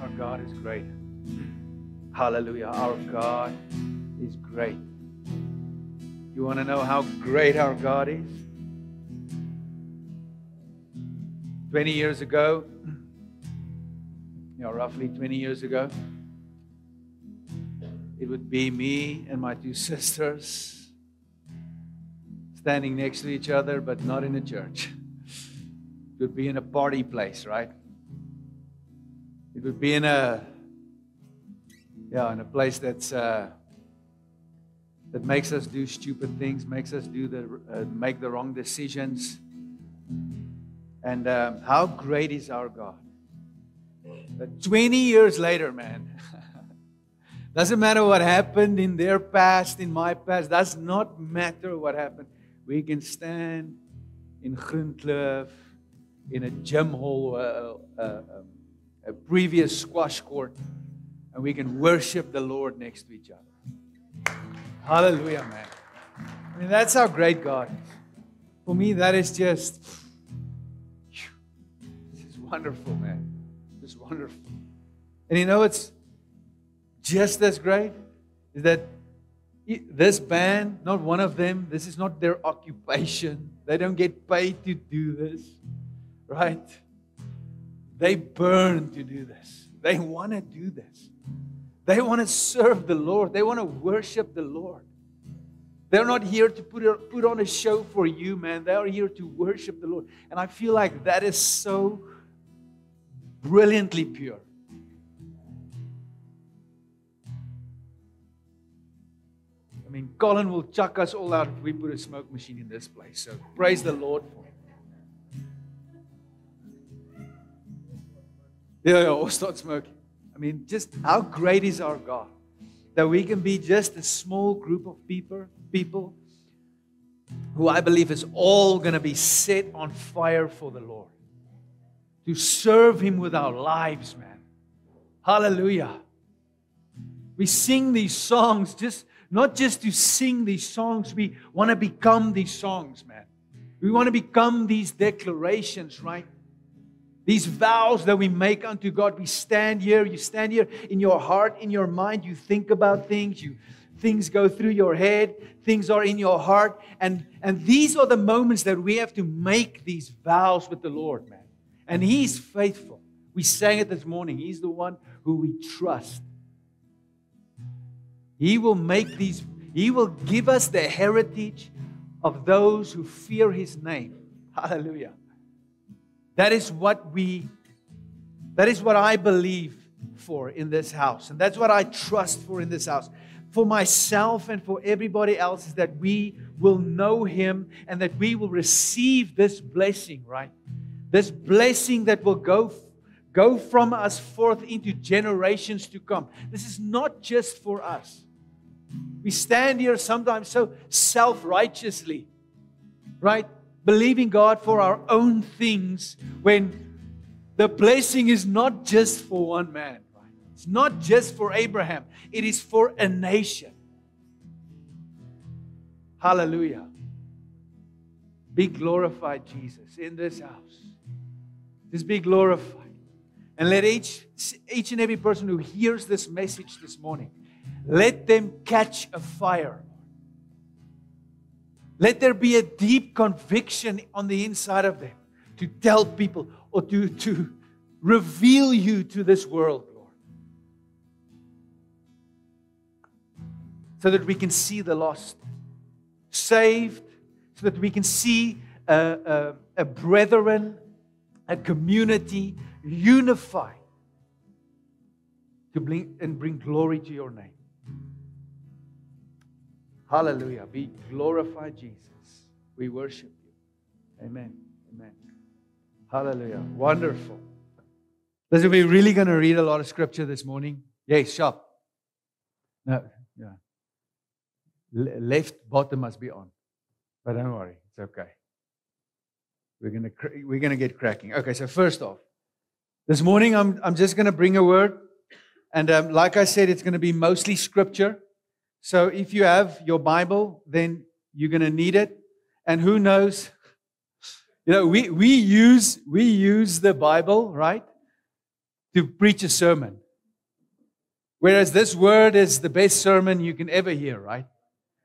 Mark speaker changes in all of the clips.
Speaker 1: Our God is great. Hallelujah. Our God is great. You want to know how great our God is? 20 years ago, roughly 20 years ago, it would be me and my two sisters standing next to each other, but not in a church. It would be in a party place, right? It would be in a place that's that makes us do stupid things, makes us do make the wrong decisions. And how great is our God? But 20 years later, man, doesn't matter what happened in their past, in my past, does not matter what happened. We can stand in Groenkloof, in a gym hall, a previous squash court, and we can worship the Lord next to each other. Hallelujah, man. I mean, that's how great God is. For me, that is just, this is wonderful, man. It's wonderful. And you know what's just as great? Is that this band, not one of them, this is not their occupation. They don't get paid to do this, right? They burn to do this. They want to do this. They want to serve the Lord. They want to worship the Lord. They're not here to put on a show for you, man. They are here to worship the Lord. And I feel like that is so brilliantly pure. I mean, Colin will chuck us all out if we put a smoke machine in this place. So praise the Lord for it. Yeah, or start smoking. I mean, just how great is our God that we can be just a small group of people who I believe is all going to be set on fire for the Lord. To serve Him with our lives, man. Hallelujah. We sing these songs not just to sing these songs. We want to become these songs, man. We want to become these declarations, right? These vows that we make unto God. We stand here. You stand here in your heart, in your mind. You think about things. Things go through your head. Things are in your heart. And these are the moments that we have to make these vows with the Lord, man. And He's faithful. We sang it this morning. He's the one who we trust. He will give us the heritage of those who fear His name. Hallelujah. That is what I believe for in this house. And that's what I trust for in this house. For myself and for everybody else is that we will know Him and that we will receive this blessing, right? This blessing that will go from us forth into generations to come. This is not just for us. We stand here sometimes so self-righteously, right? Believing God for our own things when the blessing is not just for one man, right? It's not just for Abraham. It is for a nation. Hallelujah. Be glorified, Jesus, in this house. Just be glorified. And let each and every person who hears this message this morning, let them catch a fire. Let there be a deep conviction on the inside of them to tell people or to reveal you to this world, Lord. So that we can see the lost saved, so that we can see a brethren, a community unified to bring glory to your name. Hallelujah. Be glorified, Jesus. We worship you. Amen. Amen. Hallelujah. Wonderful. Listen, we're really going to read a lot of scripture this morning. Yes, sharp. No, yeah. Left bottom must be on. But don't worry. It's okay. We're gonna get cracking. Okay, so first off, this morning I'm just going to bring a word. And like I said, it's going to be mostly scripture. So if you have your Bible, then you're going to need it. And who knows, we use the Bible, right, to preach a sermon. Whereas this word is the best sermon you can ever hear, right?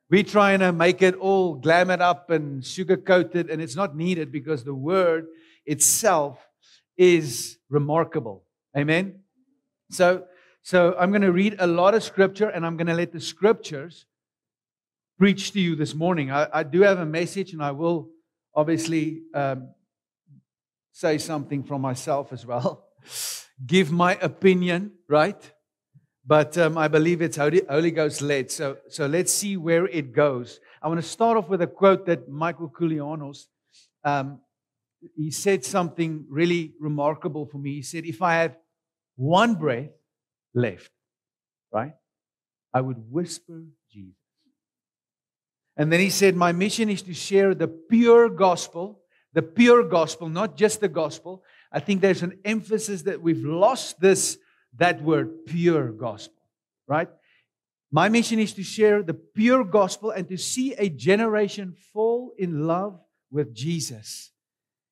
Speaker 1: We're trying to make it all glamored up and sugar-coated, and it's not needed because the word itself is remarkable. Amen? So I'm going to read a lot of scripture, and I'm going to let the scriptures preach to you this morning. I do have a message, and I will obviously say something from myself as well. Give my opinion, right? But I believe it's Holy Ghost led. So let's see where it goes. I want to start off with a quote that Michael Koulianos, he said something really remarkable for me. He said, if I had one breath left, right, I would whisper Jesus. And then he said, my mission is to share the pure gospel, not just the gospel. I think there's an emphasis that we've lost that word, pure gospel, right? My mission is to share the pure gospel and to see a generation fall in love with Jesus.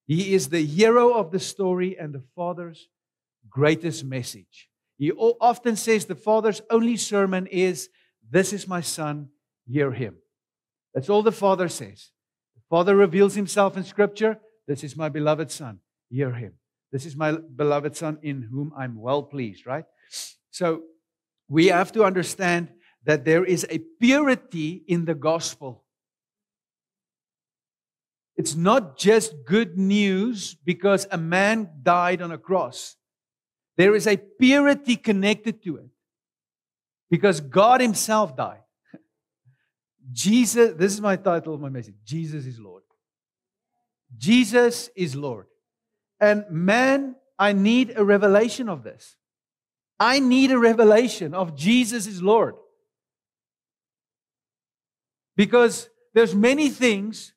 Speaker 1: He is the hero of the story and the Father's greatest message. He often says the Father's only sermon is, this is my Son, hear Him. That's all the Father says. The Father reveals Himself in Scripture. This is my beloved Son, hear Him. This is my beloved Son in whom I'm well pleased, right? So we have to understand that there is a purity in the gospel. It's not just good news because a man died on a cross. There is a purity connected to it because God Himself died. Jesus, this is my title of my message, Jesus is Lord. Jesus is Lord. And man, I need a revelation of this. I need a revelation of Jesus is Lord. Because there's many things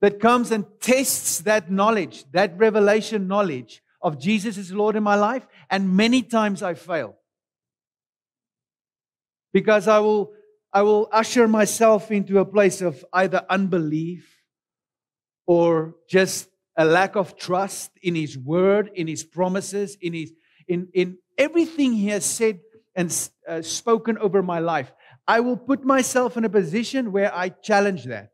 Speaker 1: that comes and tests that knowledge, that revelation knowledge of Jesus is Lord in my life. And many times I fail. Because I will usher myself into a place of either unbelief or just a lack of trust in His word, in His promises, in everything He has said and spoken over my life. I will put myself in a position where I challenge that.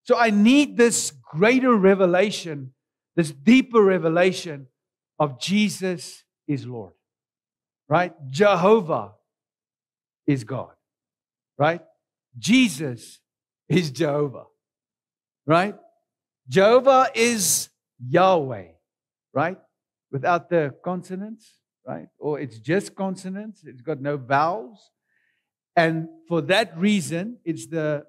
Speaker 1: So I need this greater revelation, this deeper revelation of Jesus is Lord. Right? Jehovah is God. Right? Jesus is Jehovah. Right? Jehovah is Yahweh, right? Without the consonants, right? Or it's just consonants. It's got no vowels. And for that reason, it's the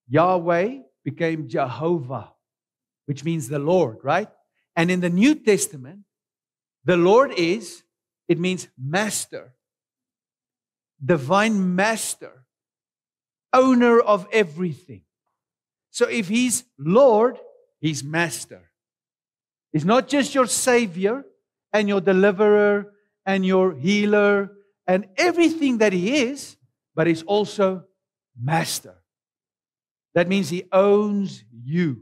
Speaker 1: Yahweh became Jehovah, which means the Lord, right? And in the New Testament, the Lord it means master, divine master, owner of everything. So if He's Lord, He's master. He's not just your Savior and your deliverer and your healer and everything that He is, but He's also master. That means He owns you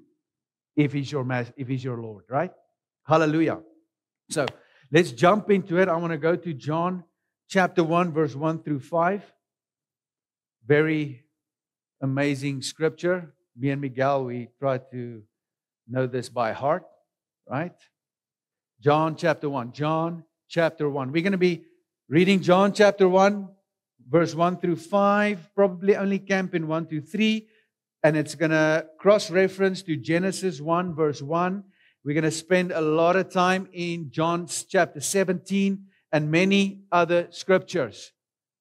Speaker 1: if He's your Lord, right? Hallelujah. So let's jump into it. I want to go to John chapter 1, verse 1 through 5. Very amazing scripture. Me and Miguel, we try to know this by heart, right? John chapter 1. John chapter 1. We're going to be reading John chapter 1, verse 1 through 5. Probably only camp in 1 to 3. And it's going to cross-reference to Genesis 1, verse 1. We're going to spend a lot of time in John chapter 17 and many other scriptures,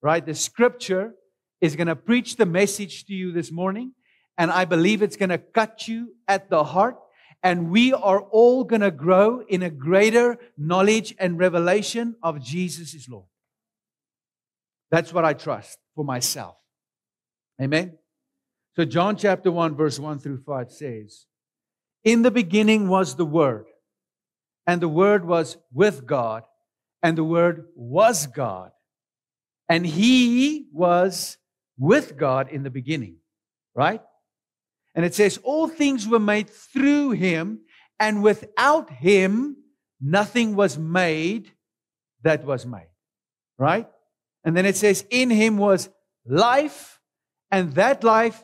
Speaker 1: right? The scripture is going to preach the message to you this morning. And I believe it's going to cut you at the heart. And we are all going to grow in a greater knowledge and revelation of Jesus is Lord. That's what I trust for myself. Amen? So John chapter 1, verse 1 through 5 says, in the beginning was the Word, and the Word was with God, and the Word was God. And He was with God in the beginning. Right? And it says, all things were made through Him, and without Him, nothing was made that was made. Right? And then it says, in Him was life, and that life,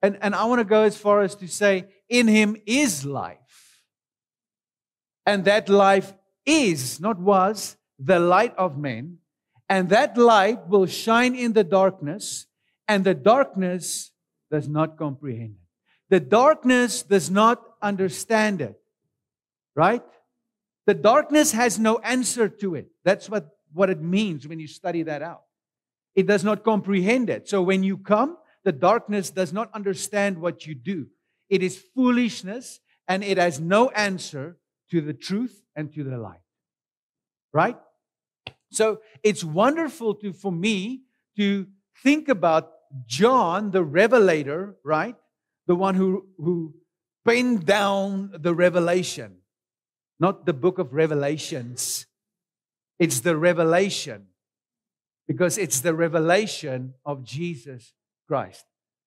Speaker 1: and I want to go as far as to say, in Him is life. And that life is, not was, the light of men. And that light will shine in the darkness, and the darkness does not comprehend it. The darkness does not understand it. Right? The darkness has no answer to it. That's what it means when you study that out. It does not comprehend it. So when you come, the darkness does not understand what you do. It is foolishness, and it has no answer to the truth and to the light. Right? So it's wonderful for me to think about John, the revelator, right? The one who penned down the revelation. Not the book of Revelations. It's the revelation. Because it's the revelation of Jesus Christ.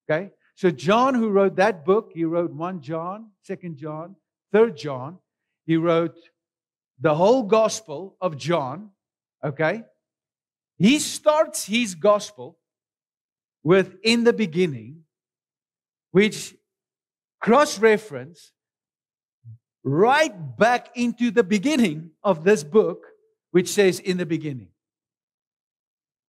Speaker 1: Okay? So John, who wrote that book, he wrote 1 John, 2 John, 3 John. He wrote the whole gospel of John. Okay? He starts his gospel with in the beginning, which cross-reference right back into the beginning of this book, which says in the beginning.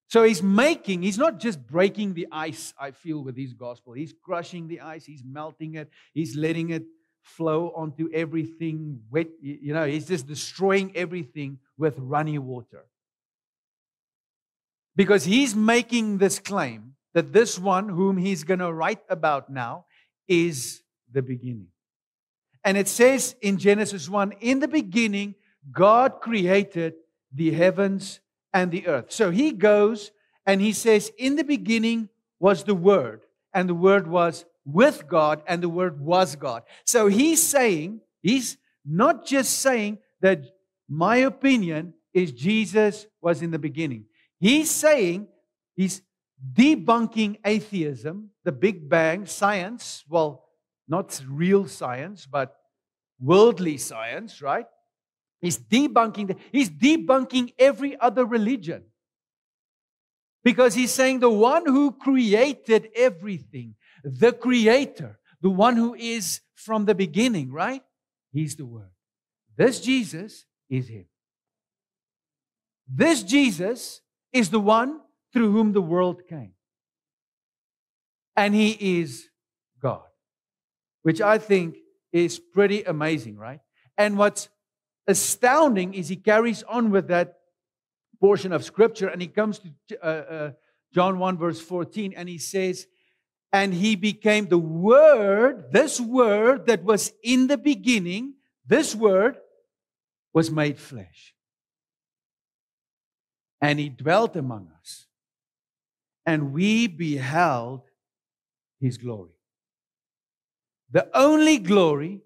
Speaker 1: So he's not just breaking the ice, I feel, with his gospel. He's crushing the ice, he's melting it, he's letting it flow onto everything wet. He's just destroying everything with runny water. Because he's making this claim that this one whom he's going to write about now is the beginning. And it says in Genesis 1, in the beginning, God created the heavens and the earth. So he goes and he says, in the beginning was the Word, and the Word was with God, and the Word was God. So he's not just saying that my opinion is Jesus was in the beginning. He's saying, he's debunking atheism, the Big Bang, science, well, not real science, but worldly science, right? He's debunking every other religion. Because he's saying the one who created everything, the Creator, the one who is from the beginning, right? He's the Word. This Jesus is Him. This Jesus is the one through whom the world came. And He is God. Which I think is pretty amazing, right? And what's astounding is he carries on with that portion of Scripture, and he comes to John 1 verse 14, and he says, and He became the Word, this Word that was in the beginning, this Word was made flesh. And He dwelt among us, and we beheld His glory. The only glory,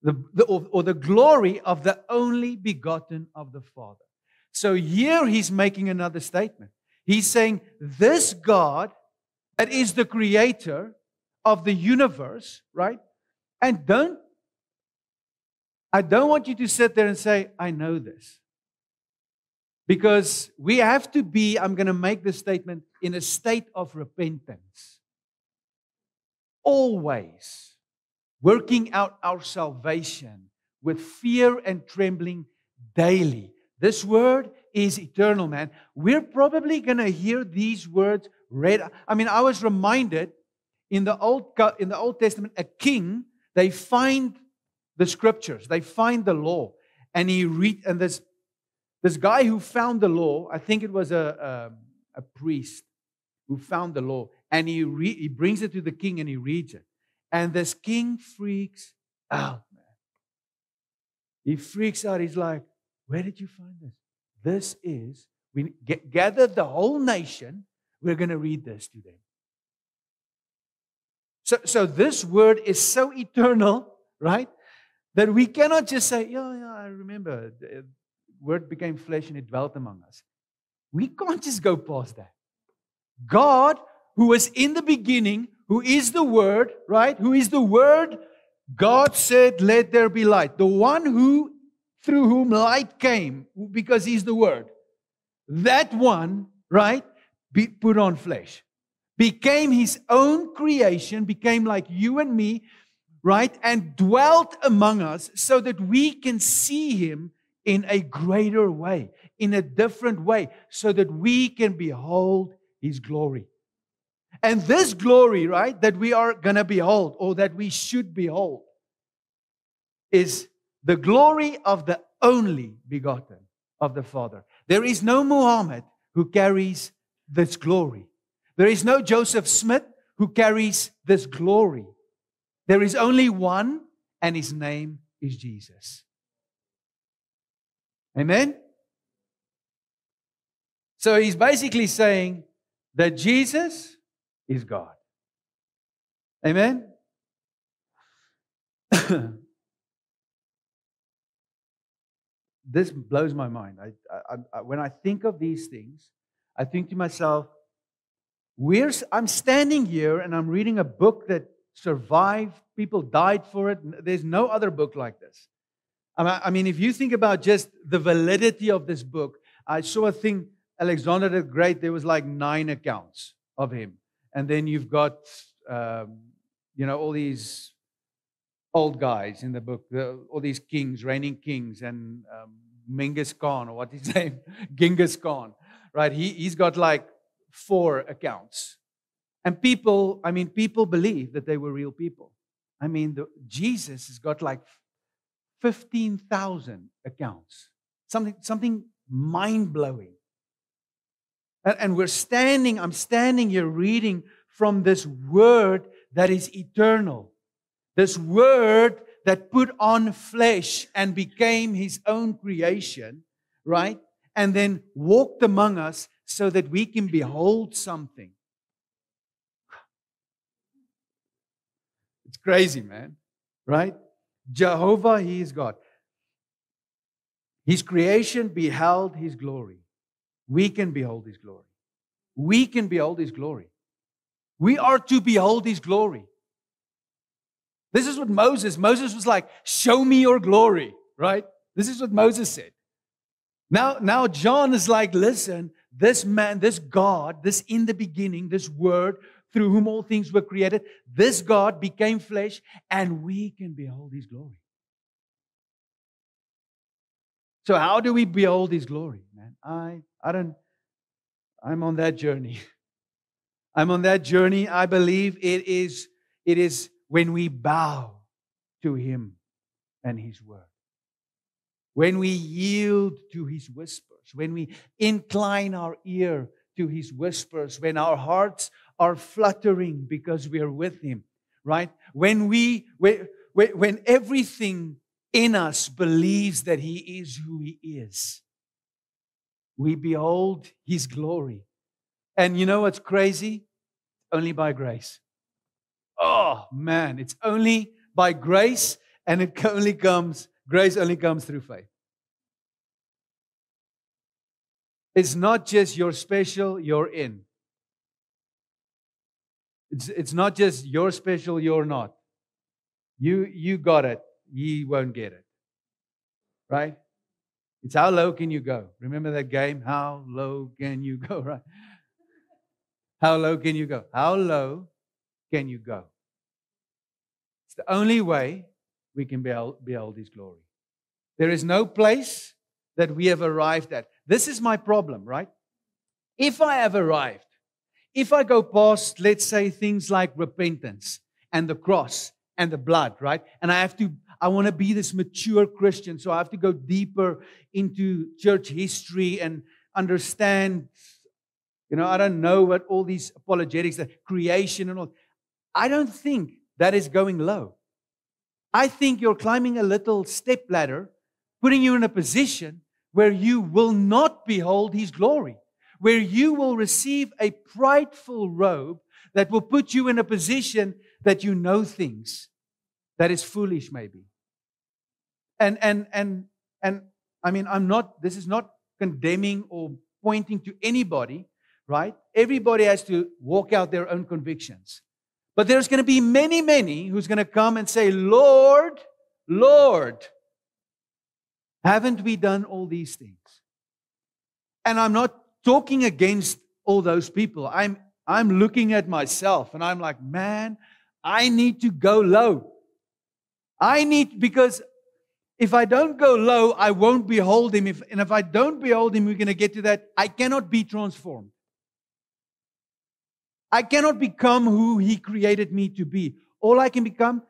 Speaker 1: the glory of the only begotten of the Father. So here he's making another statement. He's saying, this God that is the creator of the universe, right? And I don't want you to sit there and say, I know this. Because we have to be, I'm going to make this statement, in a state of repentance. Always working out our salvation with fear and trembling daily. This word is eternal, man. We're probably going to hear these words read. I mean, I was reminded in the Old Testament, a king, they find the Scriptures, they find the law, and this guy who found the law, I think it was a priest who found the law, and he brings it to the king and he reads it. And this king freaks out, man. He freaks out. He's like, where did you find this? We gathered the whole nation. We're going to read this to them. So this word is so eternal, right? That we cannot just say, yeah, I remember. The word became flesh and it dwelt among us. We can't just go past that. God, who was in the beginning, who is the Word, right? Who is the Word? God said, let there be light. The one who through whom light came, because He's the Word. That one, right, put on flesh. Became His own creation, became like you and me, right, and dwelt among us so that we can see Him in a greater way, in a different way, so that we can behold His glory. And this glory, right, that we are going to behold, or that we should behold, is the glory of the only begotten of the Father. There is no Muhammad who carries this glory. There is no Joseph Smith who carries this glory. There is only one, and His name is Jesus. Amen? So he's basically saying that Jesus is God. Amen? This blows my mind. When I think of these things, I think to myself, I'm standing here and I'm reading a book that survived. People died for it. There's no other book like this. I mean, if you think about just the validity of this book, I saw a thing, Alexander the Great, there was like 9 accounts of him. And then you've got, all these old guys in the book, all these kings, reigning kings, and Genghis Khan, or what's his name? Genghis Khan, right? He's got like 4 accounts. And people believe that they were real people. I mean, Jesus has got like 15,000 accounts. Something mind-blowing. And I'm standing here reading from this Word that is eternal. This Word that put on flesh and became His own creation, right? And then walked among us so that we can behold something. It's crazy, man. Right? Jehovah, He is God. His creation beheld His glory. We can behold His glory. We can behold His glory. We are to behold His glory. This is what Moses was like, show me your glory, right? This is what Moses said. Now John is like, listen, this man, this God, this in the beginning, this Word through whom all things were created, this God became flesh, and we can behold His glory. So how do we behold His glory, man? I'm on that journey. I'm on that journey. I believe it is when we bow to Him and His Word. When we yield to His whispers. When we incline our ear to His whispers. When our hearts are fluttering because we are with Him. Right? When everything in us believes that He is who He is. We behold His glory. And you know what's crazy? Only by grace. Oh, man, it's only by grace, and grace only comes through faith. It's not just you're special, you're in. It's not just you're special, you're not. You got it, ye won't get it. Right? It's how low can you go? Remember that game? How low can you go, right? How low can you go? How low can you go? It's the only way we can behold His glory. There is no place that we have arrived at. This is my problem, right? If I have arrived, if I go past, let's say, things like repentance and the cross and the blood, right? And I want to be this mature Christian, so I have to go deeper into church history and understand, I don't know what all these apologetics, the creation and all. I don't think that is going low. I think you're climbing a little step ladder, putting you in a position where you will not behold His glory, where you will receive a prideful robe that will put you in a position that you know things that is foolish, maybe. And I mean, this is not condemning or pointing to anybody, right? Everybody has to walk out their own convictions. But there's going to be many who's going to come and say, Lord, Lord. Haven't we done all these things? And I'm not talking against all those people. I'm looking at myself and I'm like, man, I need to go low. Because if I don't go low, I won't behold Him. If I don't behold Him, we're going to get to that. I cannot be transformed. I cannot become who He created me to be. All I can become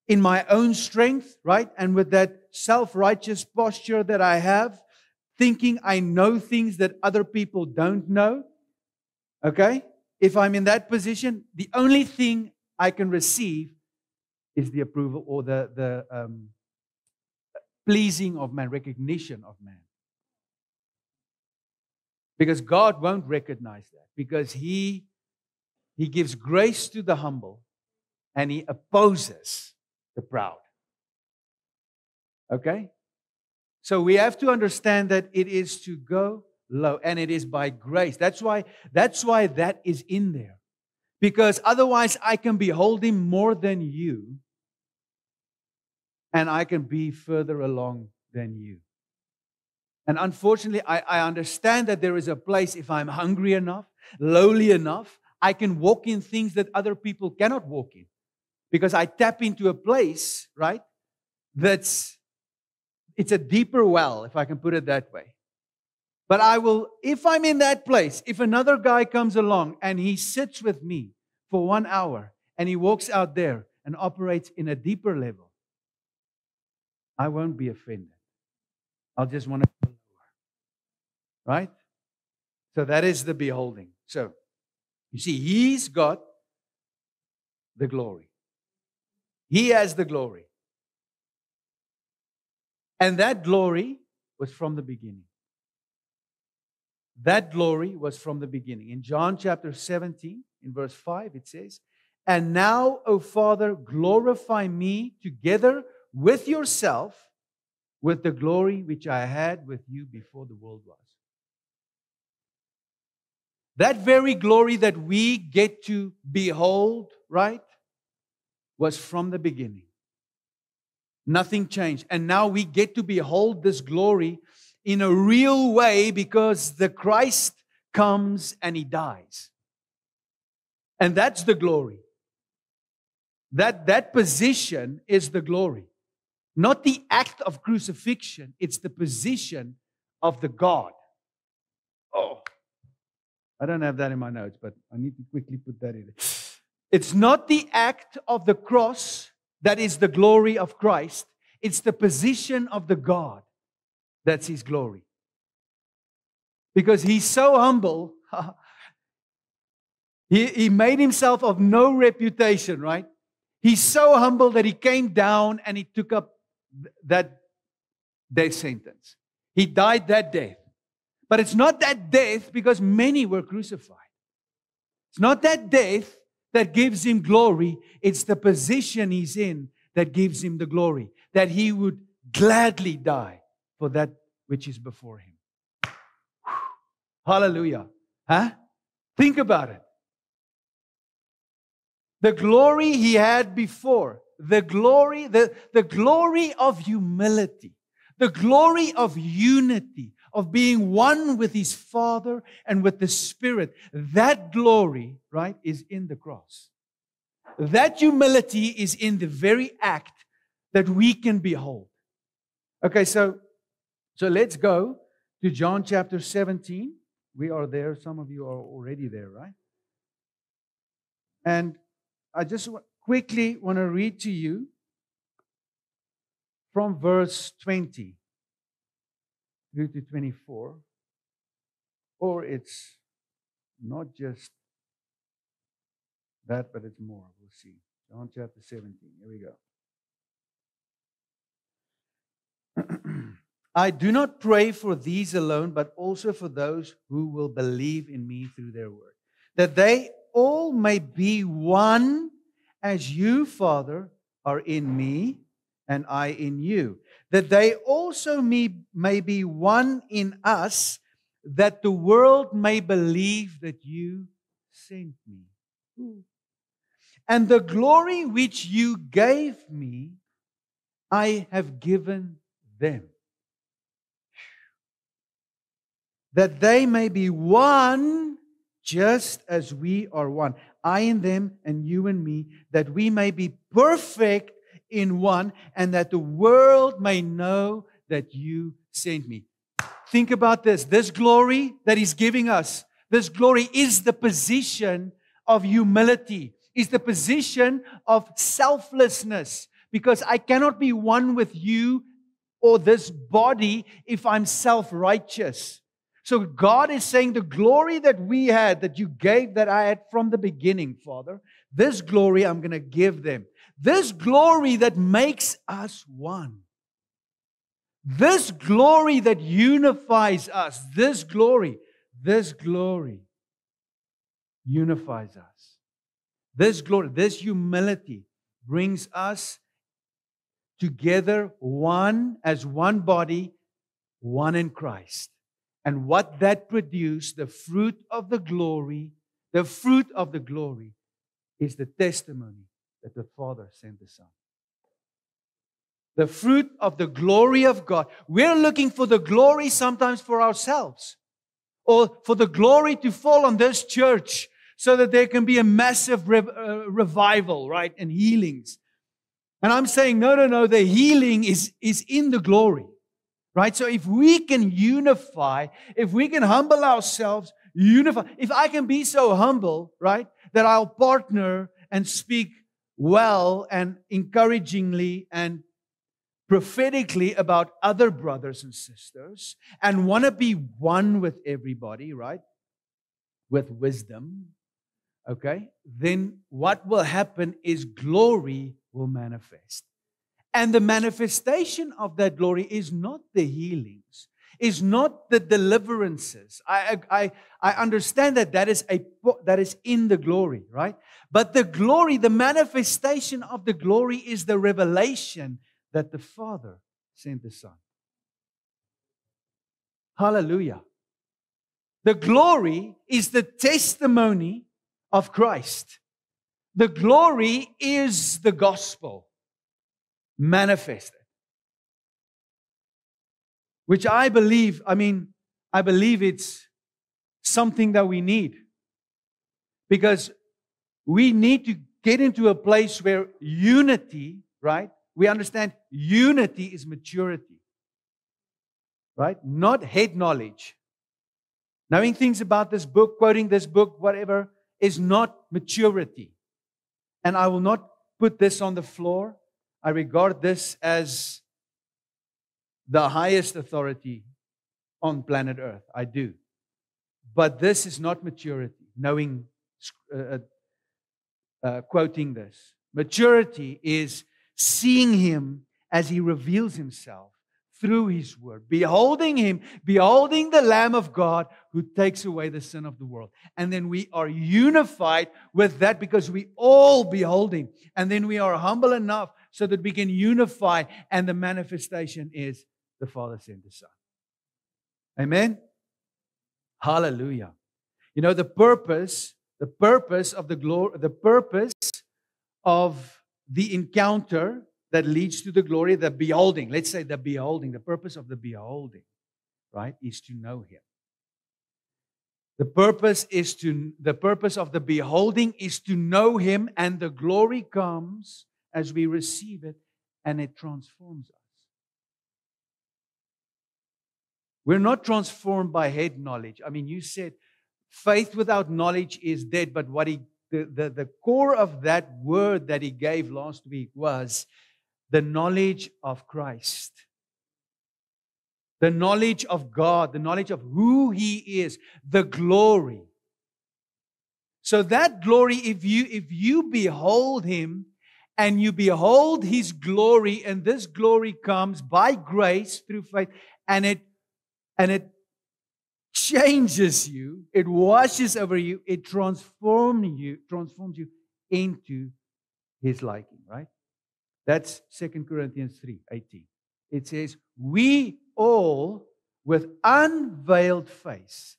Speaker 1: in my own strength, right? And with that self-righteous posture that I have, thinking I know things that other people don't know. Okay? If I'm in that position, the only thing I can receive is the approval or the pleasing of man, recognition of man. Because God won't recognize that. Because He gives grace to the humble and He opposes the proud. Okay? So we have to understand that it is to go low and it is by grace. That's why that is in there. Because otherwise I can behold Him more than you and I can be further along than you. And unfortunately, I understand that there is a place, if I'm hungry enough, lowly enough, I can walk in things that other people cannot walk in. Because I tap into a place, right, it's a deeper well, if I can put it that way. But if I'm in that place, if another guy comes along and he sits with me for 1 hour and he walks out there and operates in a deeper level, I won't be offended. I'll just want to go lower. Right? So that is the beholding. So, you see, He's got the glory. He has the glory. And that glory was from the beginning. That glory was from the beginning. In John chapter 17, in verse 5, it says, "And now, O Father, glorify me together with yourself with the glory which I had with you before the world was." That very glory that we get to behold, right, was from the beginning. Nothing changed. And now we get to behold this glory in a real way because the Christ comes and He dies. And that's the glory. That position is the glory. Not the act of crucifixion, it's the position of the God. Oh, I don't have that in my notes, but I need to quickly put that in. It's not the act of the cross that is the glory of Christ. It's the position of the God that's His glory. Because He's so humble, he made Himself of no reputation, right? He's so humble that He came down and He took up that death sentence. He died that death. But it's not that death because many were crucified. It's not that death that gives Him glory. It's the position He's in that gives Him the glory. That He would gladly die for that which is before Him. Hallelujah. Huh? Think about it. The glory He had before. The glory of humility. The glory of unity. Of being one with His Father and with the Spirit. That glory, right, is in the cross. That humility is in the very act that we can behold. Okay, so let's go to John chapter 17. We are there. Some of you are already there, right? And I just quickly want to read to you from verse 20 through to 24. Or it's not just that, but it's more. We'll see. John chapter 17. Here we go. I do not pray for these alone, but also for those who will believe in me through their word, that they all may be one as you, Father, are in me and I in you, that they also may be one in us, that the world may believe that you sent me. And the glory which you gave me, I have given them, that they may be one, just as we are one. I in them and you in me, that we may be perfect in one, and that the world may know that you sent me. Think about this. This glory that He's giving us, this glory is the position of humility, is the position of selflessness, because I cannot be one with you or this body if I'm self-righteous. So God is saying the glory that we had, that you gave, that I had from the beginning, Father, this glory I'm going to give them. This glory that makes us one. This glory that unifies us. This glory unifies us. This glory, this humility brings us together one as one body, one in Christ. And what that produced, the fruit of the glory is the testimony that the Father sent the Son. The fruit of the glory of God. We're looking for the glory sometimes for ourselves, or for the glory to fall on this church so that there can be a massive revival, right? And healings. And I'm saying, no, the healing is in the glory. Right? So if we can unify, if we can humble ourselves, unify. If I can be so humble, right, that I'll partner and speak well and encouragingly and prophetically about other brothers and sisters and want to be one with everybody, right, with wisdom, okay, then what will happen is glory will manifest. And the manifestation of that glory is not the healings, is not the deliverances. I understand that is in the glory, right? But the glory, the manifestation of the glory is the revelation that the Father sent the Son. Hallelujah. The glory is the testimony of Christ. The glory is the gospel manifested. Which I believe it's something that we need. Because we need to get into a place where unity, right? We understand unity is maturity. Right? Not head knowledge. Knowing things about this book, quoting this book, whatever, is not maturity. And I will not put this on the floor. I regard this as the highest authority on planet Earth. I do. But this is not maturity, knowing, quoting this. Maturity is seeing Him as He reveals Himself through His Word. Beholding Him, beholding the Lamb of God who takes away the sin of the world. And then we are unified with that because we all behold Him. And then we are humble enough so that we can unify, and the manifestation is the Father sent the Son. Amen? Hallelujah. You know, the purpose of the glory, the purpose of the encounter that leads to the glory, the beholding, let's say the beholding, the purpose of the beholding, right, is to know Him. The purpose of the beholding is to know Him, and the glory comes as we receive it, and it transforms us. We're not transformed by head knowledge. I mean, you said faith without knowledge is dead, but what the core of that word that He gave last week was the knowledge of Christ. The knowledge of God, the knowledge of who He is, the glory. So that glory, if you behold Him, and you behold His glory, and this glory comes by grace through faith, and it changes you, it washes over you, it transforms you into His liking, right? That's 2 Corinthians 3:18. It says, we all with unveiled face,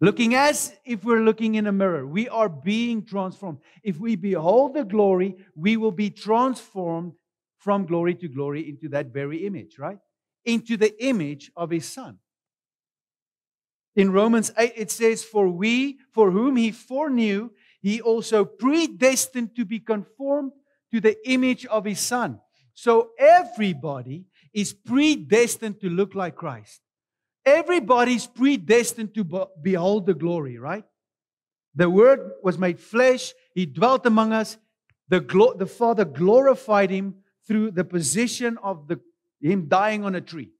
Speaker 1: looking as if we're looking in a mirror, we are being transformed. If we behold the glory, we will be transformed from glory to glory into that very image, right? Into the image of His Son. In Romans 8, it says, for whom he foreknew, he also predestined to be conformed to the image of his Son. So everybody is predestined to look like Christ. Everybody's predestined to behold the glory, right? The Word was made flesh. He dwelt among us. The Father glorified Him through the position of Him dying on a tree.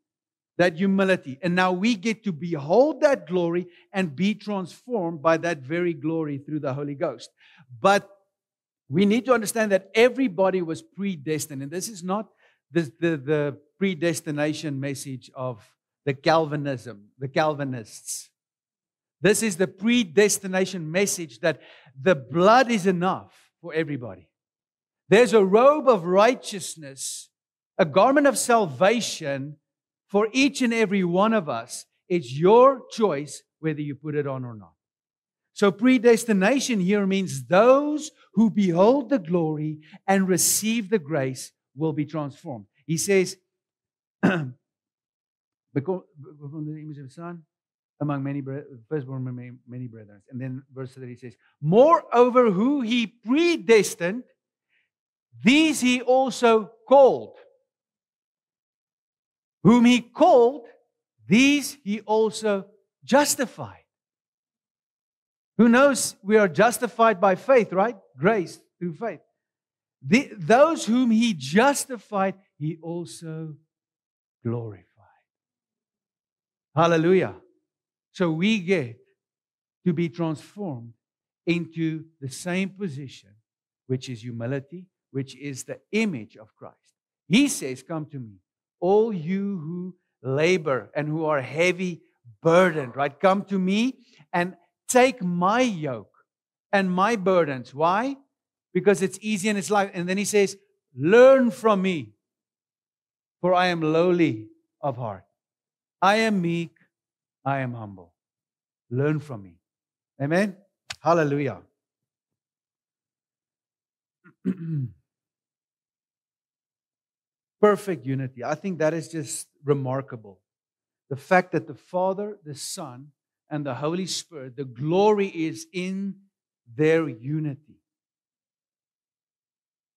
Speaker 1: That humility. And now we get to behold that glory and be transformed by that very glory through the Holy Ghost. But we need to understand that everybody was predestined. And this is not the predestination message of the Calvinists. This is the predestination message that the blood is enough for everybody. There's a robe of righteousness, a garment of salvation for each and every one of us. It's your choice whether you put it on or not. So predestination here means those who behold the glory and receive the grace will be transformed. He says, because from the image of the Son, among many firstborn many brethren. And then verse 30 says, moreover, who He predestined, these He also called. Whom He called, these He also justified. Who knows we are justified by faith, right? Grace through faith. Those whom He justified, He also glorified. Hallelujah. So we get to be transformed into the same position, which is humility, which is the image of Christ. He says, come to me, all you who labor and who are heavy burdened, right? Come to me and take my yoke and my burdens. Why? Because it's easy and it's light. And then He says, learn from me, for I am lowly of heart. I am meek, I am humble. Learn from me. Amen? Hallelujah. Perfect unity. I think that is just remarkable. The fact that the Father, the Son, and the Holy Spirit, the glory is in their unity.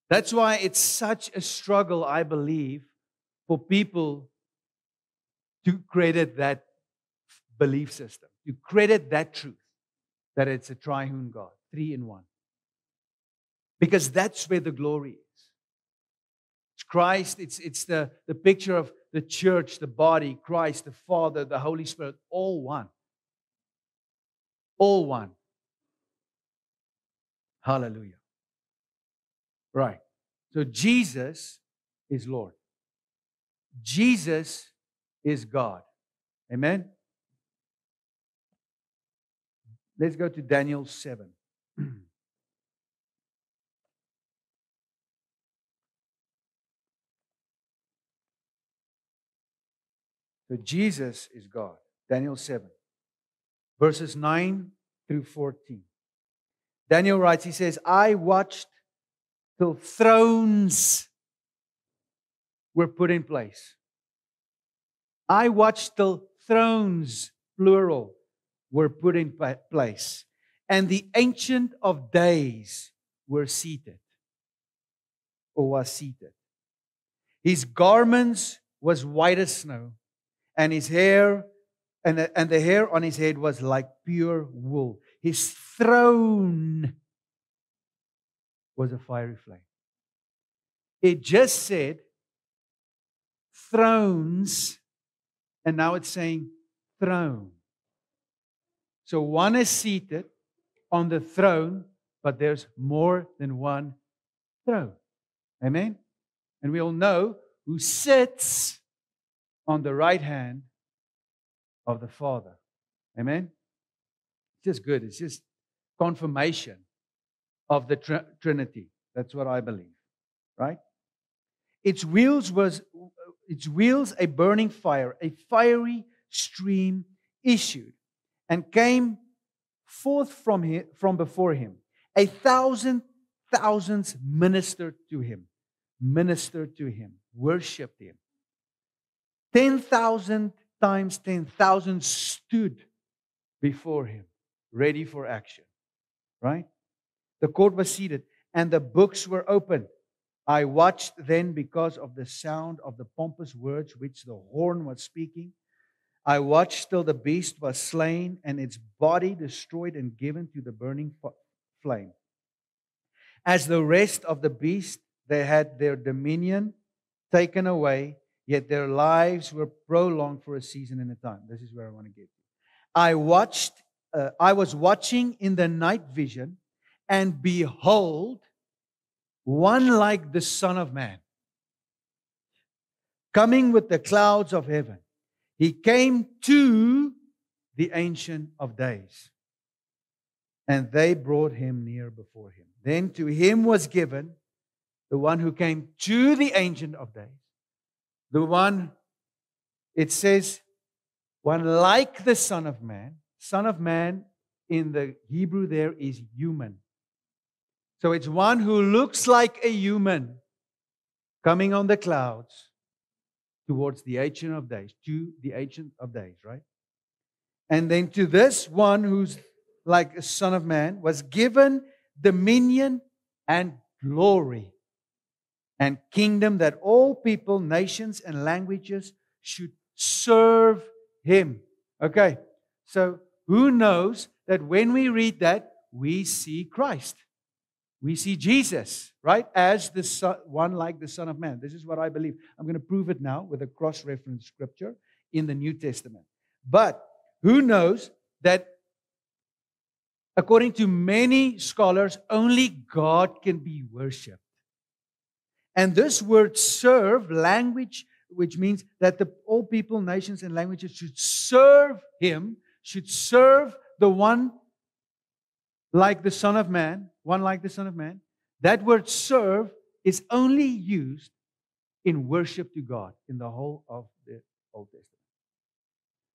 Speaker 1: That's why it's such a struggle, I believe, for people to credit that belief system, to credit that truth, that it's a triune God, 3 in 1. Because that's where the glory is. It's Christ, it's the picture of the church, the body, Christ, the Father, the Holy Spirit, all one. All one. Hallelujah. Right. So Jesus is Lord. Jesus is God. Amen? Let's go to Daniel 7. So Jesus is God. Daniel 7. Verses 9 through 14. Daniel writes, he says, I watched till thrones were put in place. I watched till thrones, plural, were put in place. And the Ancient of Days were seated, or was seated. His garments was white as snow, and his hair, and the hair on his head was like pure wool. His throne was a fiery flame. It just said thrones, and now it's saying throne. So one is seated on the throne, but there's more than one throne. Amen? And we all know who sits on the right hand of the Father. Amen? It's just good. It's just confirmation of the Trinity. That's what I believe. Right? Its wheels a burning fire, a fiery stream issued and came forth from before him. 1,000 thousands ministered to him, worshipped him. 10,000 times 10,000 stood before him, ready for action. Right? The court was seated, and the books were opened. I watched then because of the sound of the pompous words which the horn was speaking. I watched till the beast was slain, and its body destroyed and given to the burning flame. As the rest of the beast, they had their dominion taken away, yet their lives were prolonged for a season and a time. This is where I want to get to. I was watching in the night vision, and behold, one like the Son of Man, coming with the clouds of heaven. He came to the Ancient of Days, and they brought him near before him. Then to him was given, the one who came to the Ancient of Days, the one, it says, one like the Son of Man. Son of Man in the Hebrew there is human. So it's one who looks like a human coming on the clouds towards the Ancient of Days, to the Ancient of Days, right? And then to this one who's like a Son of Man was given dominion and glory and kingdom, that all people, nations, and languages should serve Him. Okay, so who knows that when we read that, we see Christ. We see Jesus, right, as the son, one like the Son of Man. This is what I believe. I'm going to prove it now with a cross-reference scripture in the New Testament. But who knows that according to many scholars, only God can be worshipped. And this word serve, language, which means that all people, nations, and languages should serve Him, should serve the one like the Son of Man, one like the Son of Man. That word serve is only used in worship to God in the whole of the Old Testament.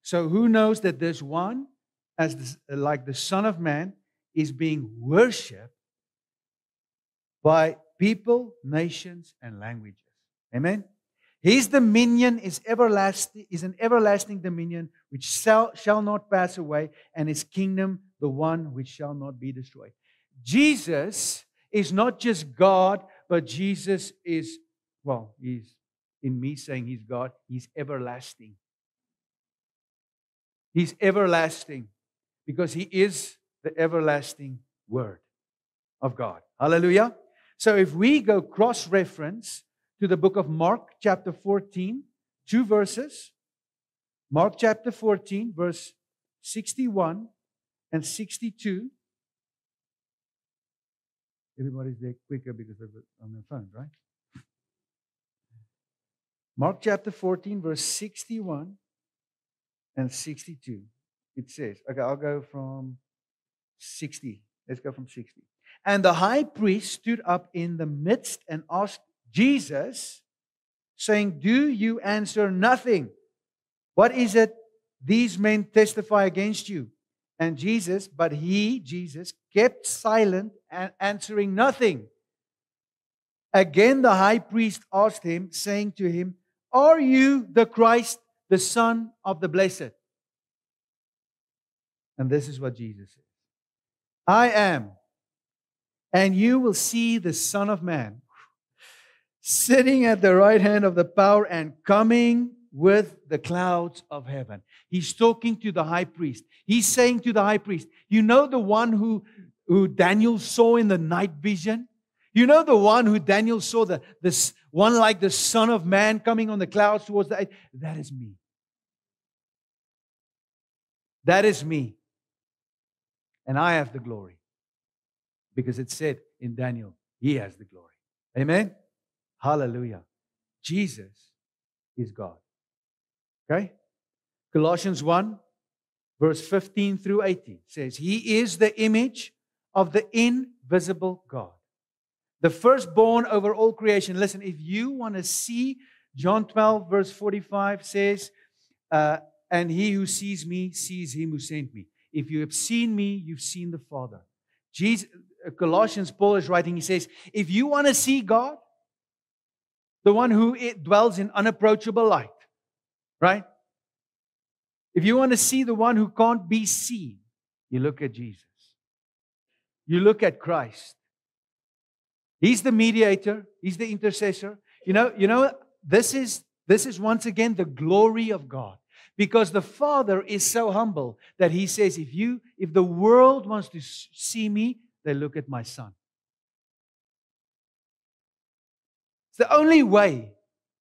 Speaker 1: So who knows that this one, like the Son of Man, is being worshipped by people, nations, and languages. Amen? His dominion is everlasting, is an everlasting dominion which shall not pass away, and His kingdom the one which shall not be destroyed. Jesus is not just God, but Jesus is, well, He's, in me saying He's God, He's everlasting. He's everlasting because He is the everlasting Word of God. Hallelujah. So if we go cross-reference to the book of Mark chapter 14, 2 verses. Mark chapter 14, verse 61 and 62. Everybody's there quicker because they're on their phones, right? Mark chapter 14, verse 61 and 62. It says, okay, I'll go from 60. Let's go from 60. And the high priest stood up in the midst and asked Jesus, saying, do you answer nothing? What is it these men testify against you? And Jesus, but he, Jesus, kept silent and answering nothing. Again, the high priest asked him, saying to him, are you the Christ, the Son of the Blessed? And this is what Jesus says. I am. And you will see the Son of Man sitting at the right hand of the power and coming with the clouds of heaven. He's talking to the high priest. He's saying to the high priest, you know the one who Daniel saw in the night vision? You know the one who Daniel saw, this one like the Son of Man coming on the clouds towards the... That is me. That is me. And I have the glory. Because it said in Daniel, He has the glory. Amen? Hallelujah. Jesus is God. Okay? Colossians 1, verse 15 through 18 says, He is the image of the invisible God, the firstborn over all creation. Listen, if you want to see, John 12, verse 45 says, and he who sees me sees Him who sent me. If you have seen me, you've seen the Father. Colossians, Paul is writing, he says, if you want to see God, the one who dwells in unapproachable light, right? If you want to see the one who can't be seen, you look at Jesus. You look at Christ. He's the mediator. He's the intercessor. This is once again the glory of God. Because the Father is so humble that He says, if the world wants to see me, they look at my Son. It's the only way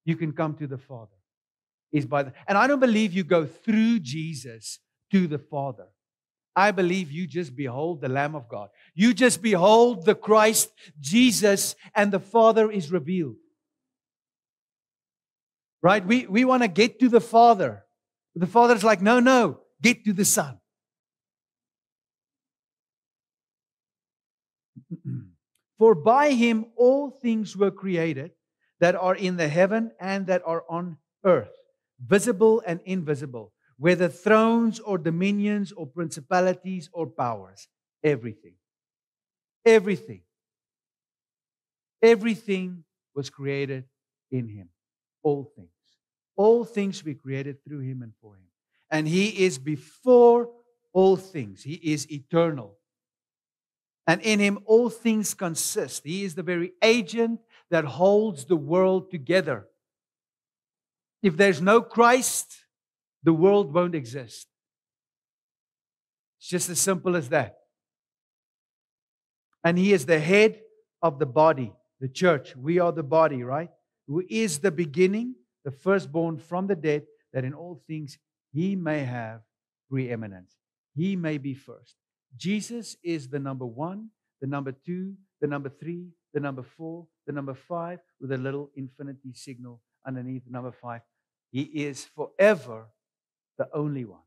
Speaker 1: you can come to the Father. And I don't believe you go through Jesus to the Father. I believe you just behold the Lamb of God. You just behold the Christ, Jesus, and the Father is revealed. Right? We want to get to the Father. The Father's like, no, get to the Son. For by Him all things were created that are in the heaven and that are on earth, visible and invisible, whether thrones or dominions or principalities or powers. Everything. Everything. Everything was created in Him. All things. All things were created through Him and for Him. And He is before all things. He is eternal. And in Him all things consist. He is the very agent that holds the world together. If there's no Christ, the world won't exist. It's just as simple as that. And He is the head of the body, the church. We are the body, right? Who is the beginning, the firstborn from the dead, that in all things He may have preeminence. He may be first. Jesus is the number 1, the number 2, the number 3, the number 4, the number 5, with a little infinity signal underneath number 5. He is forever the only one.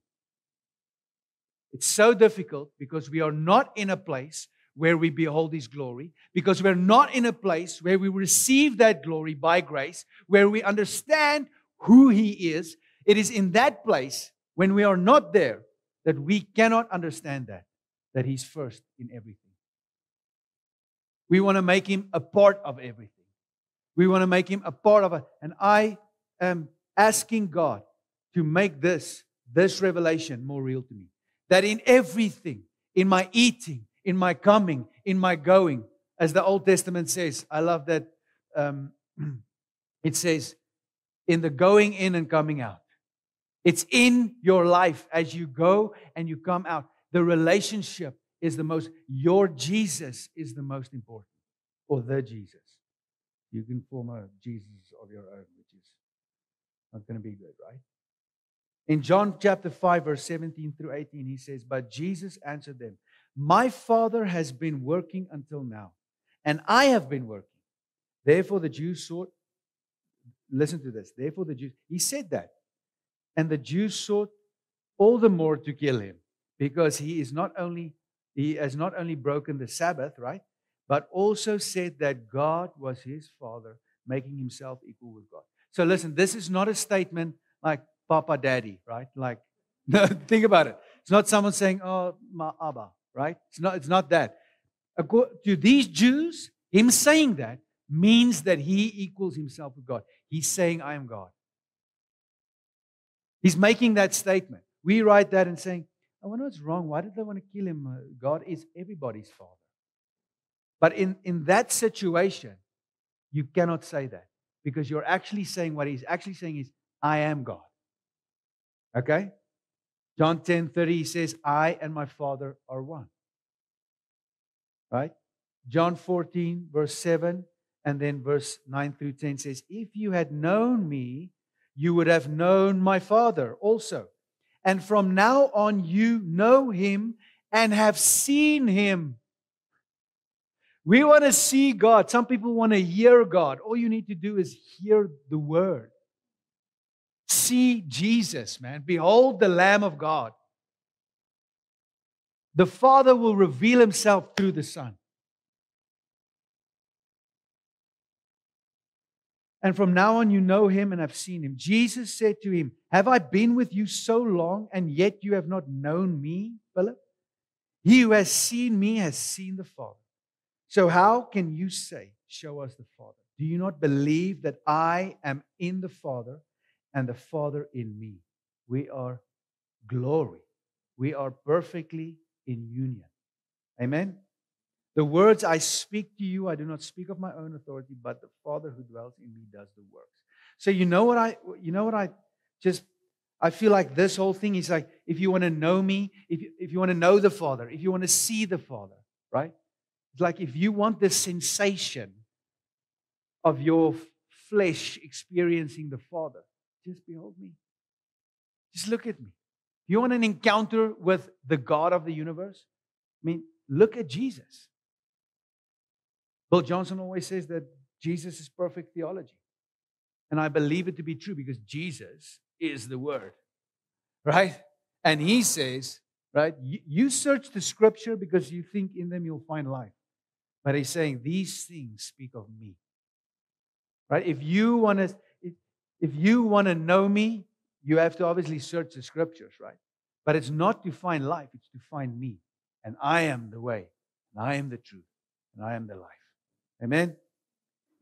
Speaker 1: It's so difficult because we are not in a place where we behold His glory, because we're not in a place where we receive that glory by grace, where we understand who He is. It is in that place, when we are not there, that we cannot understand that He's first in everything. We want to make Him a part of everything. We want to make Him a part of it. And I am asking God to make this revelation more real to me. That in everything, in my eating, in my coming, in my going, as the Old Testament says, I love that it says, in the going in and coming out. It's in your life as you go and you come out. The relationship is your Jesus is the most important. Or the Jesus. You can form a Jesus of your own, which is not going to be good, right? In John chapter 5, verse 17 through 18, He says, but Jesus answered them, my Father has been working until now, and I have been working. Therefore the Jews sought, listen to this, therefore the Jews, He said that. And the Jews sought all the more to kill Him, because He has not only broken the Sabbath, right? But also said that God was His Father, making Himself equal with God. So listen, this is not a statement like Papa Daddy, right? Like, no, think about it. It's not someone saying, oh, my Abba, right? It's not that. To these Jews, Him saying that means that He equals Himself with God. He's saying, I am God. He's making that statement. We write that and saying, I wonder what's wrong. Why did they want to kill Him? God is everybody's Father. But in that situation, you cannot say that. Because you're actually saying what He's actually saying is, I am God. Okay? John 10:30, He says, I and my Father are one. Right? John 14, verse 7, and then verse 9 through 10 says, if you had known me, you would have known my Father also. And from now on you know Him and have seen Him. We want to see God. Some people want to hear God. All you need to do is hear the Word. See Jesus, man. Behold the Lamb of God. The Father will reveal Himself through the Son. And from now on you know Him and have seen Him. Jesus said to him, have I been with you so long, and yet you have not known me, Philip? He who has seen me has seen the Father. So how can you say, show us the Father? Do you not believe that I am in the Father and the Father in me? We are glory. We are perfectly in union. Amen? The words I speak to you, I do not speak of my own authority, but the Father who dwells in me does the works. So I feel like this whole thing is like, if you want to know me, if you want to know the Father, if you want to see the Father, right? It's like if you want the sensation of your flesh experiencing the Father, just behold me. Just look at me. If you want an encounter with the God of the universe, I mean, look at Jesus. Bill Johnson always says that Jesus is perfect theology. And I believe it to be true because Jesus is the Word, right? And He says, right, you search the Scripture because you think in them you'll find life. But He's saying, these things speak of me, right? If you want to know me, you have to obviously search the Scriptures, right? But it's not to find life, it's to find me. And I am the way, and I am the truth, and I am the life. Amen?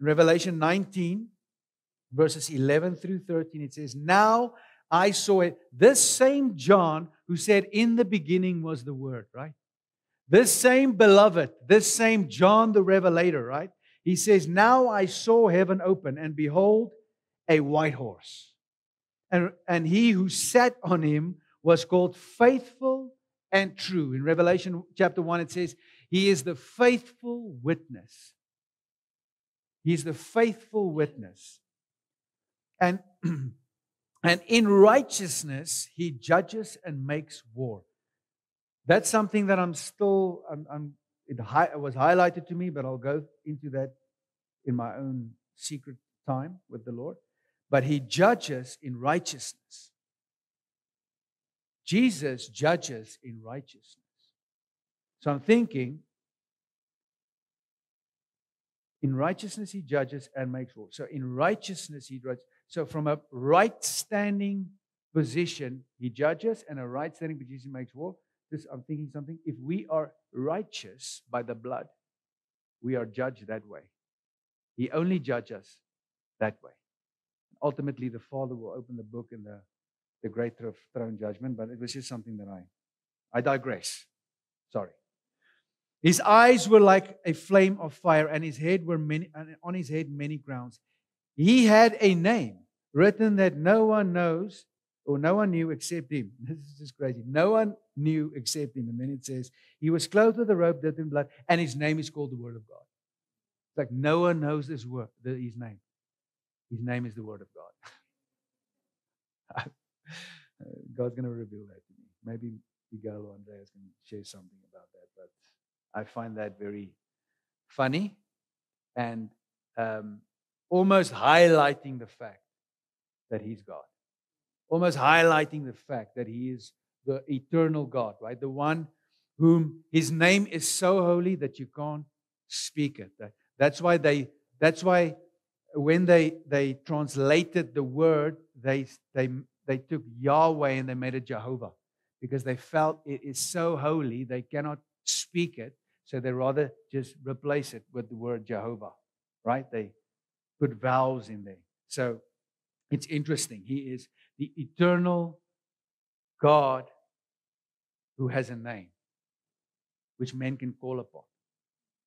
Speaker 1: In Revelation 19, verses 11 through 13, it says, now I saw it. This same John who said, in the beginning was the Word, right? This same beloved, this same John the Revelator, right? He says, now I saw heaven open, and behold, a white horse. And he who sat on him was called Faithful and True. In Revelation chapter 1, it says, He is the faithful witness. He is the faithful witness. And, and in righteousness, He judges and makes war. That's something that it was highlighted to me, but I'll go into that in my own secret time with the Lord. But He judges in righteousness. Jesus judges in righteousness. So I'm thinking, in righteousness He judges and makes war. So in righteousness He judges. So from a right standing position, He judges, and a right standing position makes war. I'm thinking something. If we are righteous by the blood, we are judged that way. He only judges us that way. Ultimately, the Father will open the book in the great throne judgment, but it was just something that I digress. Sorry. His eyes were like a flame of fire, and on his head many crowns. He had a name written that no one knows, or no one knew except Him. This is just crazy. No one knew except Him. And then it says, He was clothed with a robe dipped in blood, and His name is called the Word of God. It's like no one knows His name. His name is the Word of God. God's going to reveal that to me. Maybe Miguel or Andreas can share something about that. But I find that very funny and almost highlighting the fact that He's God. Almost highlighting the fact that He is the eternal God, right? The one whom His name is so holy that you can't speak it. That's why when they translated the word, they took Yahweh and they made it Jehovah, because they felt it is so holy they cannot speak it, so they rather just replace it with the word Jehovah, right? They put vowels in there. So it's interesting. He is the eternal God who has a name which men can call upon.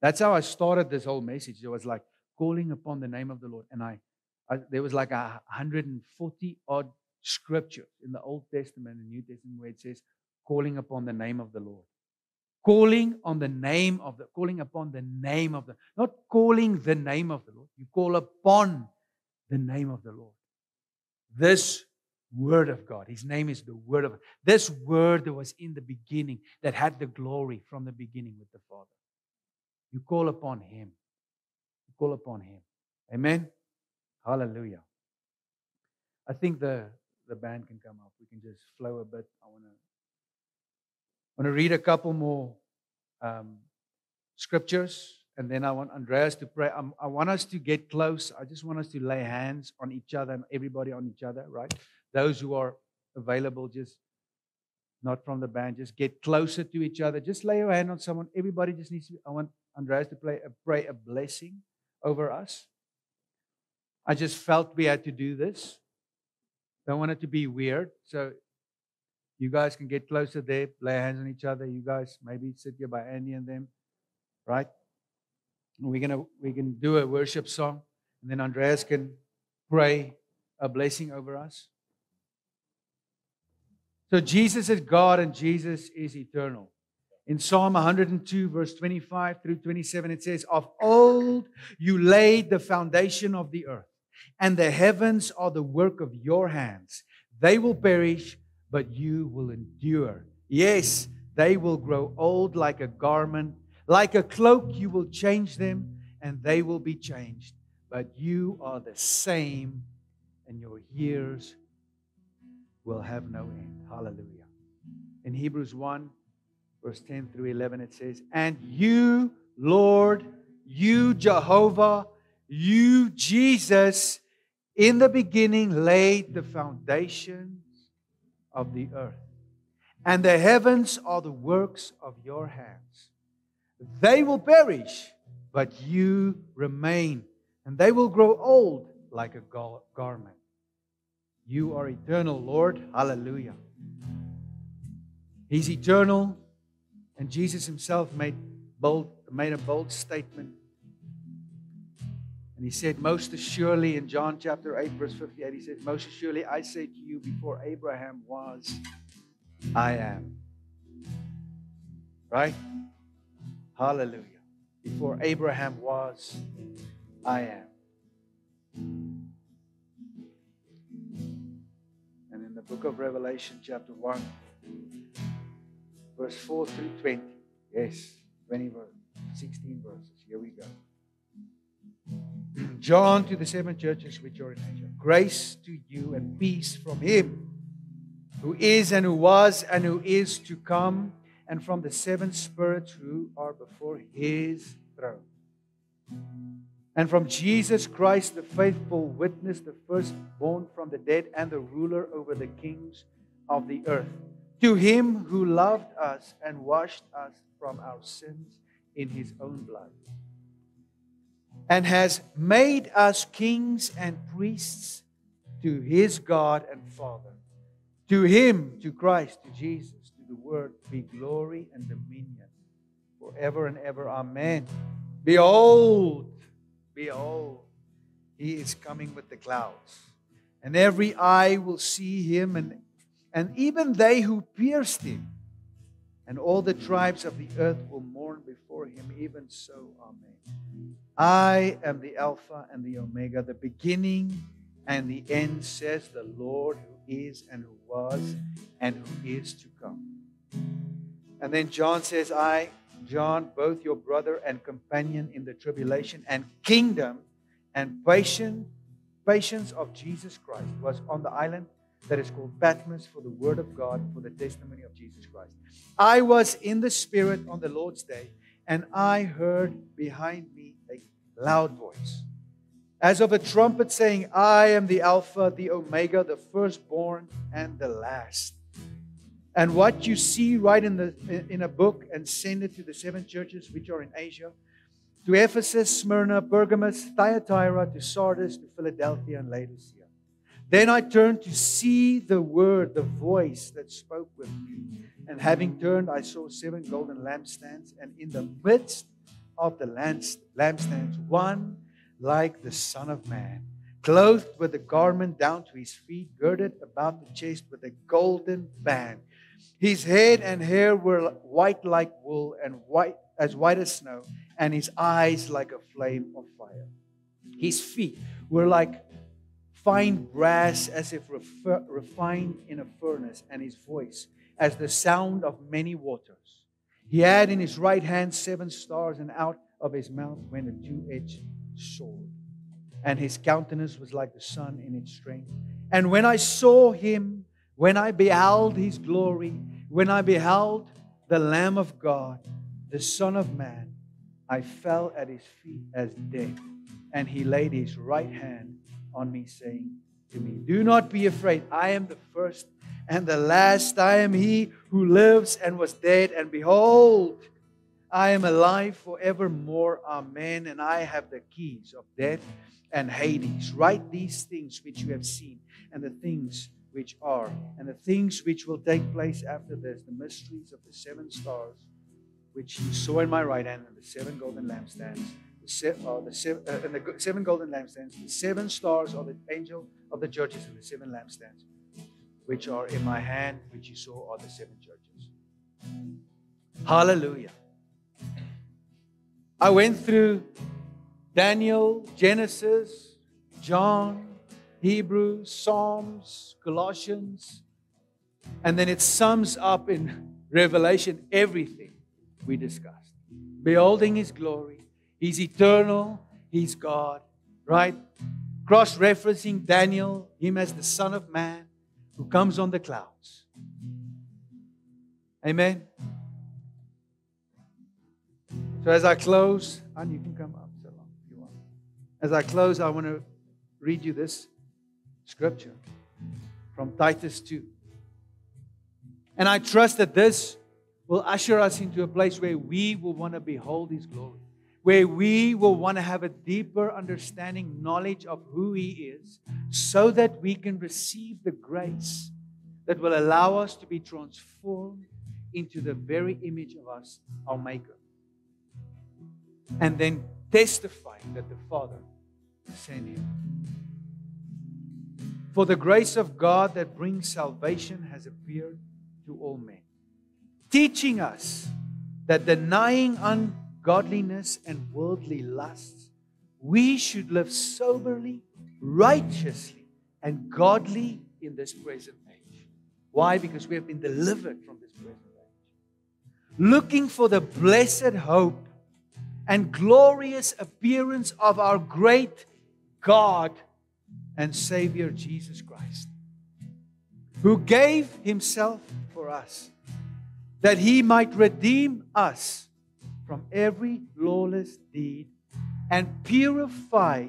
Speaker 1: That's how I started this whole message. It was like calling upon the name of the Lord. And there was like 140 odd scriptures in the Old Testament and New Testament where it says calling upon the name of the Lord. Calling upon the name of not calling the name of the Lord. You call upon the name of the Lord. This Word of God. His name is the Word of God. This Word that was in the beginning, that had the glory from the beginning with the Father. You call upon Him. You call upon Him. Amen? Hallelujah. I think the band can come up. We can just flow a bit. I want to read a couple more scriptures, and then I want Andreas to pray. I want us to get close. I just want us to lay hands on each other and everybody on each other, right? Those who are available, just not from the band, just get closer to each other. Just lay your hand on someone. Everybody just needs to. I want Andreas to pray a blessing over us. I just felt we had to do this. Don't want it to be weird. So You guys can get closer there, lay hands on each other. You guys maybe sit here by Andy and them, right? And we can do a worship song, and then Andreas can pray a blessing over us. So Jesus is God and Jesus is eternal. In Psalm 102, verse 25 through 27, it says, "Of old you laid the foundation of the earth, and the heavens are the work of your hands. They will perish, but you will endure. Yes, they will grow old like a garment. Like a cloak, you will change them, and they will be changed. But you are the same, and your years will have no end." Hallelujah. In Hebrews 1, verse 10 through 11, it says, "And you, Lord, you, Jehovah, you, Jesus, in the beginning laid the foundations of the earth, and the heavens are the works of your hands. They will perish, but you remain, and they will grow old like a garment. You are eternal, Lord." Hallelujah. He's eternal, and Jesus himself made a bold statement. And he said, most assuredly, in John chapter 8, verse 58, he said, "Most assuredly, I say to you, before Abraham was, I am." Right? Hallelujah. Before Abraham was, I am. And in the book of Revelation, chapter 1, verse 4 through 20. Yes, 20 verses, 16 verses. Here we go. John, to the 7 churches which are in Asia. Grace to you and peace from Him who is and who was and who is to come, and from the 7 spirits who are before His throne. And from Jesus Christ, the faithful witness, the firstborn from the dead, and the ruler over the kings of the earth. To Him who loved us and washed us from our sins in His own blood, and has made us kings and priests to His God and Father. To Him, to Christ, to Jesus, to the Word, be glory and dominion forever and ever. Amen. Behold, behold, He is coming with the clouds, and every eye will see Him, and even they who pierced Him, and all the tribes of the earth will mourn before Him. Even so, amen. I am the Alpha and the Omega, the beginning and the end, says the Lord, who is and who was and who is to come. And then John says, I, John, both your brother and companion in the tribulation and kingdom and patience of Jesus Christ, was on the island that is called Patmos for the word of God, for the testimony of Jesus Christ. I was in the Spirit on the Lord's day, and I heard behind me a loud voice, as of a trumpet, saying, I am the Alpha, the Omega, the firstborn and the last. And what you see, write in a book and send it to the 7 churches which are in Asia, to Ephesus, Smyrna, Pergamos, Thyatira, to Sardis, to Philadelphia, and Laodicea. Then I turned to see the word, the voice that spoke with me. And having turned, I saw 7 golden lampstands, and in the midst of the lampstands, one like the Son of Man, clothed with a garment down to his feet, girded about the chest with a golden band. His head and hair were white like wool, and white as snow, and his eyes like a flame of fire. His feet were like fine brass, as if refined in a furnace, and his voice as the sound of many waters. He had in his right hand 7 stars, and out of his mouth went a 2-edged sword. And his countenance was like the sun in its strength. And when I saw him, when I beheld his glory, when I beheld the Lamb of God, the Son of Man, I fell at his feet as dead. And he laid his right hand on me, saying to me, do not be afraid. I am the first and the last. I am he who lives and was dead, and behold, I am alive forevermore. Amen. And I have the keys of death and Hades. Write these things which you have seen, and the things which are, and the things which will take place after this, the mysteries of the 7 stars, which you saw in my right hand, and the 7 golden lampstands. And the 7 golden lampstands, the 7 stars are the angel of the churches, and the 7 lampstands, which are in my hand, which you saw are the 7 churches. Hallelujah. I went through Daniel, Genesis, John, Hebrews, Psalms, Colossians, and then it sums up in Revelation everything we discussed. Beholding His glory, He's eternal, He's God, right? Cross-referencing Daniel, Him as the Son of Man who comes on the clouds. Amen. So as I close, and you can come up so long if you want. As I close, I want to read you this scripture from Titus 2. And I trust that this will usher us into a place where we will want to behold His glory, where we will want to have a deeper understanding, knowledge of who He is, so that we can receive the grace that will allow us to be transformed into the very image of us, our Maker. And then testify that the Father sent Him. For the grace of God that brings salvation has appeared to all men, teaching us that denying ungodliness and worldly lusts, we should live soberly, righteously, and godly in this present age. Why? Because we have been delivered from this present age. Looking for the blessed hope and glorious appearance of our great God and Savior Jesus Christ, who gave Himself for us, that He might redeem us from every lawless deed and purify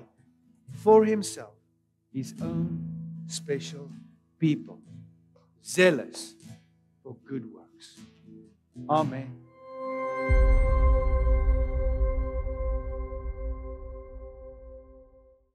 Speaker 1: for Himself His own special people, zealous for good works. Amen.